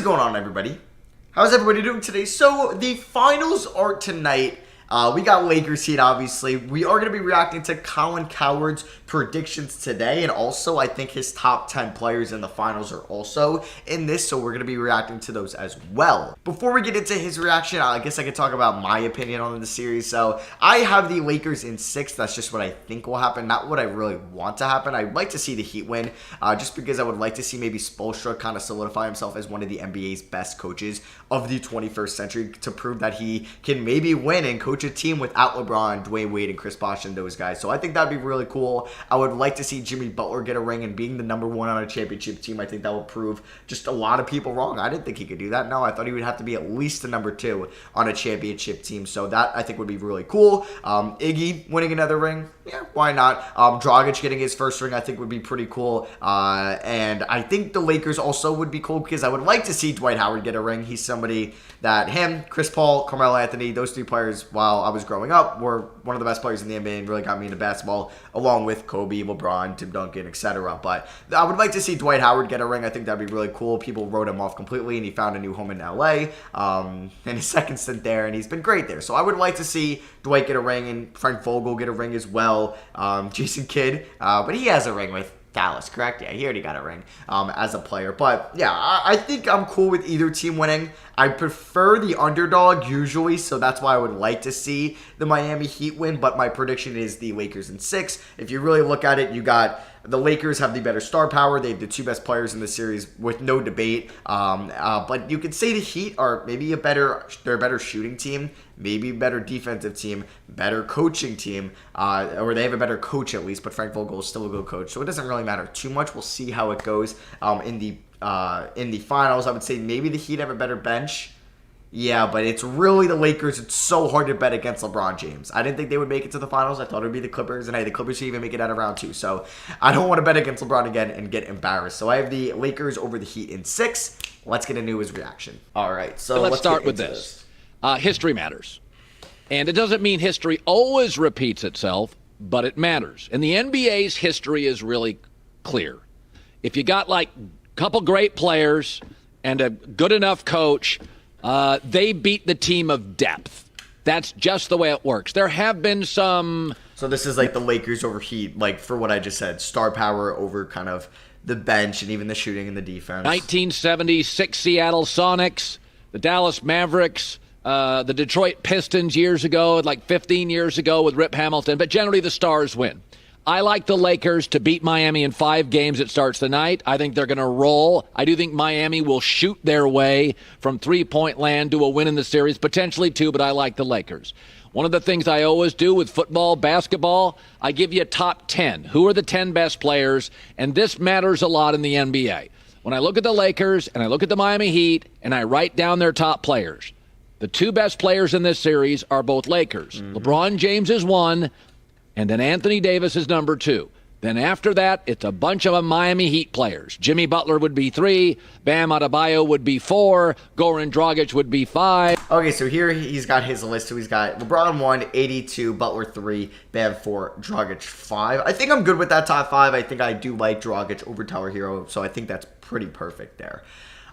going on, everybody? How's everybody doing today? So, the finals are tonight. We got Lakers Heat, obviously. We are going to be reacting to Colin Cowherd's predictions today, and also I think his top 10 players in the finals are also in this, so we're going to be reacting to those as well. Before we get into his reaction, I guess I could talk about my opinion on the series. So, I have the Lakers in 6. That's just what I think will happen, not what I really want to happen. I'd like to see the Heat win, just because I would like to see maybe Spoelstra kind of solidify himself as one of the NBA's best coaches of the 21st century to prove that he can maybe win and coach a team without LeBron, Dwayne Wade, and Chris Bosh and those guys. So I think that'd be really cool. I would like to see Jimmy Butler get a ring, and being the number 1 on a championship team, I think that will prove just a lot of people wrong. I didn't think he could do that. No, I thought he would have to be at least the number 2 on a championship team. So that I think would be really cool. Iggy winning another ring, yeah, why not? Dragic getting his first ring, I think would be pretty cool. And I think the Lakers also would be cool because I would like to see Dwight Howard get a ring. He's somebody that him, Chris Paul, Carmelo Anthony, those 3 players, while I was growing up, were one of the best players in the NBA and really got me into basketball, along with Kobe, LeBron, Tim Duncan, etc. But I would like to see Dwight Howard get a ring. I think that'd be really cool. People wrote him off completely, and he found a new home in LA in his second stint there, and he's been great there. So I would like to see Dwight get a ring and Frank Vogel get a ring as well. Jason Kidd, but he has a ring with Dallas, correct? Yeah, he already got a ring as a player. But yeah, I think I'm cool with either team winning. I prefer the underdog usually, so that's why I would like to see the Miami Heat win. But my prediction is the Lakers in 6. If you really look at it, you got the Lakers have the better star power. They have the 2 best players in the series with no debate. But you could say the Heat are maybe they're a better shooting team, maybe a better defensive team, better coaching team, or they have a better coach at least. But Frank Vogel is still a good coach, so it doesn't really matter too much. We'll see how it goes in the finals. I would say maybe the Heat have a better bench. Yeah, but it's really the Lakers. It's so hard to bet against LeBron James. I didn't think they would make it to the finals. I thought it would be the Clippers, and hey, the Clippers should even make it out of round 2. So I don't want to bet against LeBron again and get embarrassed. So I have the Lakers over the Heat in 6. Let's get into his reaction. All right, so let's start with this. History matters. And it doesn't mean history always repeats itself, but it matters. And the NBA's history is really clear. If you got like a couple great players and a good enough coach, they beat the team of depth. That's just the way it works. There have been some... So this is like the Lakers over Heat, like for what I just said. Star power over kind of the bench and even the shooting and the defense. 1976 Seattle Sonics, the Dallas Mavericks, the Detroit Pistons years ago, like 15 years ago with Rip Hamilton. But generally the Stars win. I like the Lakers to beat Miami in 5 games. It starts tonight. I think they're going to roll. I do think Miami will shoot their way from three-point land to a win in the series, potentially 2, but I like the Lakers. One of the things I always do with football, basketball, I give you a top 10. Who are the 10 best players? And this matters a lot in the NBA. When I look at the Lakers and I look at the Miami Heat and I write down their top players, the 2 best players in this series are both Lakers. LeBron James is 1. And then Anthony Davis is number 2. Then after that, it's a bunch of Miami Heat players. Jimmy Butler would be 3. Bam Adebayo would be 4. Goran Dragic would be 5. Okay, so here he's got his list. So he's got LeBron 1, 82, Butler 3, Bam 4, Dragic 5. I think I'm good with that top 5. I think I do like Dragic over Tyler Hero, so I think that's pretty perfect there.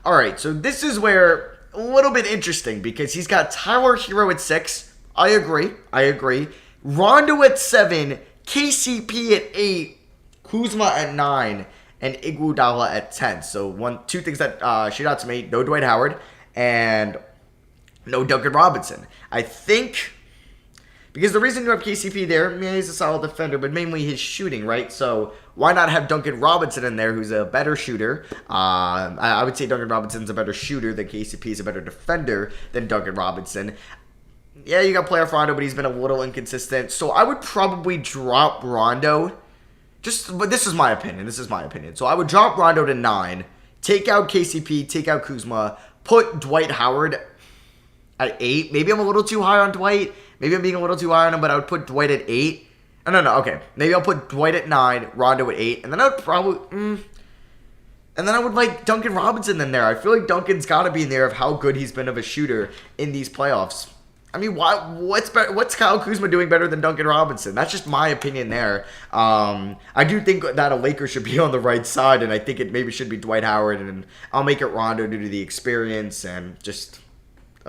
All right, so this is where a little bit interesting because he's got Tyler Hero at 6. I agree. Rondo at 7, KCP at 8, Kuzma at 9, and Iguodala at 10. So 2 things that shoot out to me: no Dwight Howard and no Duncan Robinson. I think because the reason you have KCP there, yeah, he's a solid defender, but mainly his shooting, right? So why not have Duncan Robinson in there, who's a better shooter? I would say Duncan Robinson's a better shooter than KCP is a better defender than Duncan Robinson. Yeah, you got playoff Rondo, but he's been a little inconsistent. So I would probably drop Rondo. But this is my opinion. So I would drop Rondo to 9, take out KCP, take out Kuzma, put Dwight Howard at 8. Maybe I'm a little too high on Dwight. Maybe I'm being a little too high on him, but I would put Dwight at 8. No, okay. Maybe I'll put Dwight at 9, Rondo at 8, and then I would probably... And then I would like Duncan Robinson in there. I feel like Duncan's got to be in there of how good he's been of a shooter in these playoffs. I mean, what's Kyle Kuzma doing better than Duncan Robinson? That's just my opinion there. I do think that a Laker should be on the right side, and I think it maybe should be Dwight Howard, and I'll make it Rondo due to the experience and just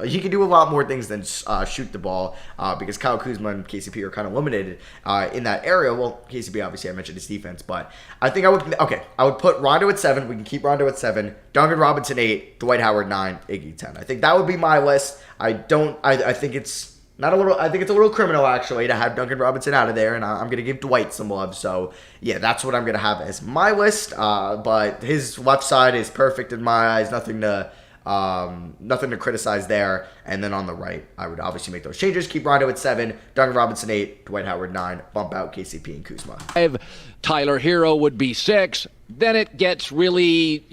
he can do a lot more things than shoot the ball because Kyle Kuzma and KCP are kind of limited in that area. Well, KCP, obviously, I mentioned his defense, but I think I would put Rondo at 7. We can keep Rondo at 7. Duncan Robinson 8. Dwight Howard 9. Iggy 10. I think that would be my list. I think it's not a little. I think it's a little criminal actually to have Duncan Robinson out of there, and I'm gonna give Dwight some love. So yeah, that's what I'm gonna have as my list. But his left side is perfect in my eyes. Nothing to criticize there. And then on the right, I would obviously make those changes. Keep Rondo at 7, Duncan Robinson 8, Dwight Howard 9, bump out KCP and Kuzma. Tyler Hero would be 6. Then it gets really,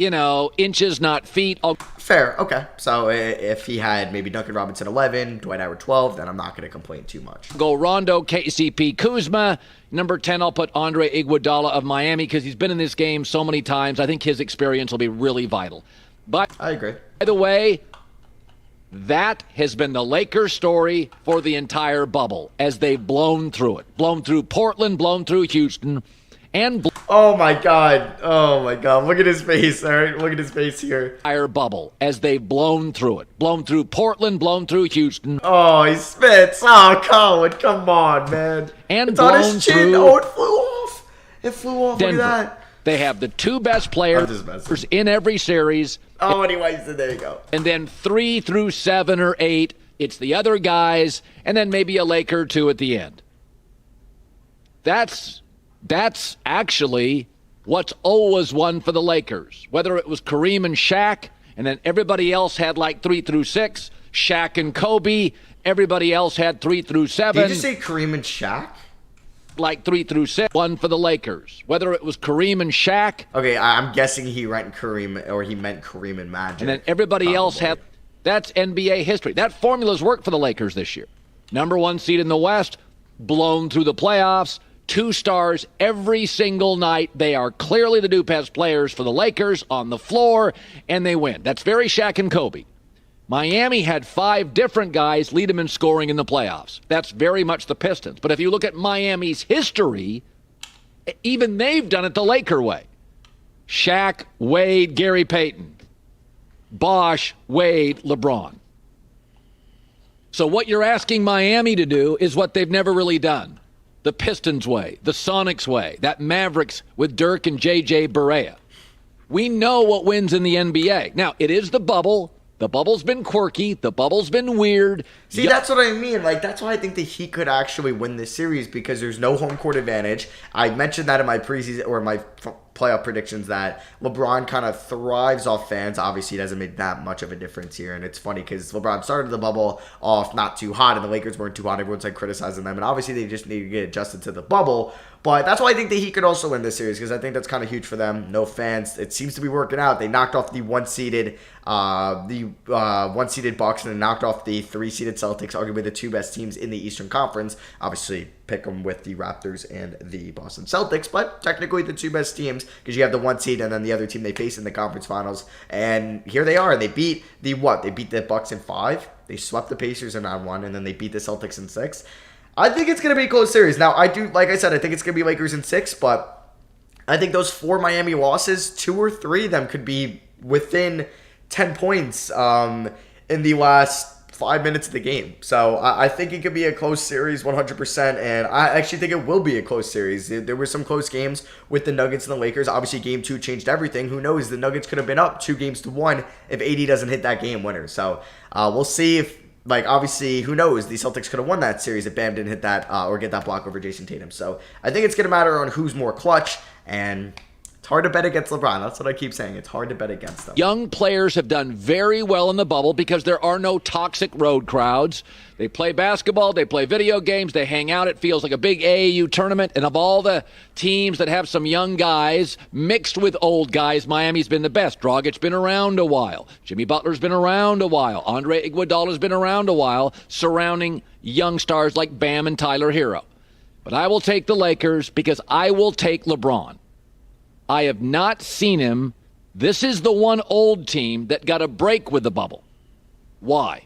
inches, not feet. Fair, okay. So if he had maybe Duncan Robinson 11, Dwight Howard 12, then I'm not going to complain too much. Go Rondo, KCP, Kuzma. Number 10, I'll put Andre Iguodala of Miami because he's been in this game so many times. I think his experience will be really vital. But I agree. By the way, that has been the Lakers story for the entire bubble as they've blown through it. Blown through Portland, blown through Houston, and oh my God. Look at his face. All right, look at his face here. Entire bubble as they've blown through it. Blown through Portland, blown through Houston. Oh, he spits. Oh, Colin, come on, man. And it's on his chin. Oh, it flew off. It flew off. Denver. Look at that. They have the 2 best players in every series. Oh, anyways, there you go. And then 3 through 7 or 8, it's the other guys, and then maybe a Laker or 2 at the end. That's actually what's always won for the Lakers. Whether it was Kareem and Shaq, and then everybody else had like 3 through 6. Shaq and Kobe, everybody else had 3 through 7. Did you say Kareem and Shaq? Like 3 through 6, one for the Lakers. Whether it was Kareem and Shaq. Okay, I'm guessing he meant Kareem and Magic. And then everybody else had. That's NBA history. That formula's worked for the Lakers this year. Number 1 seed in the West, blown through the playoffs. 2 stars every single night. They are clearly the 2 best players for the Lakers on the floor, and they win. That's very Shaq and Kobe. Miami had 5 different guys lead them in scoring in the playoffs. That's very much the Pistons. But if you look at Miami's history, even they've done it the Laker way. Shaq, Wade, Gary Payton. Bosh, Wade, LeBron. So what you're asking Miami to do is what they've never really done. The Pistons way, the Sonics way, that Mavericks with Dirk and J.J. Barea. We know what wins in the NBA. Now, it is the bubble. The bubble's been quirky. The bubble's been weird. See, that's what I mean. Like, that's why I think that he could actually win this series because there's no home court advantage. I mentioned that in my preseason or my playoff predictions that LeBron kind of thrives off fans. Obviously, it doesn't make that much of a difference here. And it's funny because LeBron started the bubble off not too hot, and the Lakers weren't too hot. Everyone's like criticizing them. And obviously, they just need to get adjusted to the bubble. But that's why I think that he could also win this series because I think that's kind of huge for them. No fans. It seems to be working out. They knocked off the one-seeded Bucks and then knocked off the 3-seeded Celtics, arguably the 2 best teams in the Eastern Conference. Obviously, pick them with the Raptors and the Boston Celtics, but technically the 2 best teams because you have the 1 seed and then the other team they face in the conference finals. And here they are. They beat They beat the Bucks in 5. They swept the Pacers in round 1, and then they beat the Celtics in 6. I think it's going to be a close series. Now, I think it's going to be Lakers in 6, but I think those 4 Miami losses, 2 or 3 of them could be within 10 points in the last 5 minutes of the game. So I think it could be a close series 100%, and I actually think it will be a close series. There were some close games with the Nuggets and the Lakers. Obviously, Game 2 changed everything. Who knows? The Nuggets could have been up 2-1 if AD doesn't hit that game winner. So we'll see if obviously, who knows? The Celtics could have won that series if Bam didn't hit that or get that block over Jason Tatum. So I think it's going to matter on who's more clutch, and it's hard to bet against LeBron. That's what I keep saying. It's hard to bet against them. Young players have done very well in the bubble because there are no toxic road crowds. They play basketball, they play video games, they hang out. It feels like a big AAU tournament. And of all the teams that have some young guys mixed with old guys, Miami's been the best. Dragic's been around a while. Jimmy Butler's been around a while. Andre Iguodala's been around a while, surrounding young stars like Bam and Tyler Hero. But I will take the Lakers because I will take LeBron. I have not seen him. This is the one old team that got a break with the bubble. Why?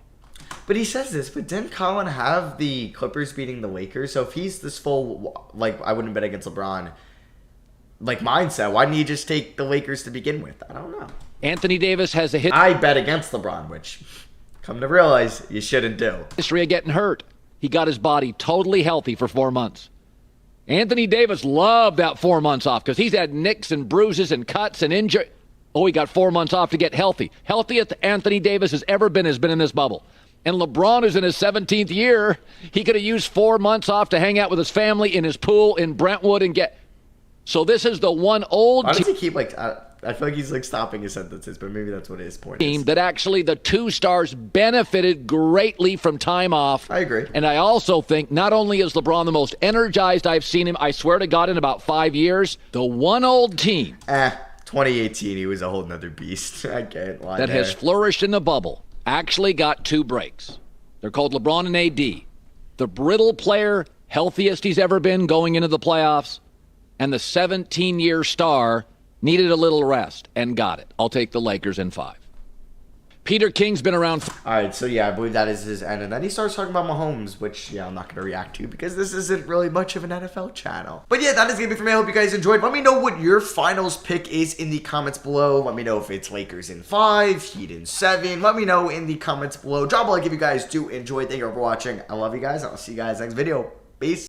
But he says this, but didn't Colin have the Clippers beating the Lakers? So if he's this full, like, I wouldn't bet against LeBron, like, mindset, why didn't he just take the Lakers to begin with? I don't know. Anthony Davis has a I bet against LeBron, which, come to realize, you shouldn't do. history of getting hurt. He got his body totally healthy for 4 months. Anthony Davis loved that 4 months off because he's had nicks and bruises and cuts and injury. Oh, he got 4 months off to get healthy. Healthiest Anthony Davis has ever been in this bubble. And LeBron is in his 17th year. He could have used 4 months off to hang out with his family in his pool in Brentwood and get... So this is the one old Why does he keep, like, I feel like he's, like, stopping his sentences, but maybe that's what his point team is. that actually the two stars benefited greatly from time off. I agree. And I also think not only is LeBron the most energized I've seen him, I swear to God, in about 5 years, the one old team 2018, he was a whole nother beast. I can't lie that there. has flourished in the bubble actually got 2 breaks. They're called LeBron and AD. The brittle player, healthiest he's ever been going into the playoffs, and the 17-year star needed a little rest and got it. I'll take the Lakers in 5. Peter King's been around. All right, so yeah, I believe that is his end. And then he starts talking about Mahomes, which, yeah, I'm not going to react to because this isn't really much of an NFL channel. But yeah, that is going to be for me. I hope you guys enjoyed. Let me know what your finals pick is in the comments below. Let me know if it's Lakers in 5, Heat in 7. Let me know in the comments below. Drop a like if you guys do enjoy. Thank you for watching. I love you guys. I'll see you guys next video. Peace.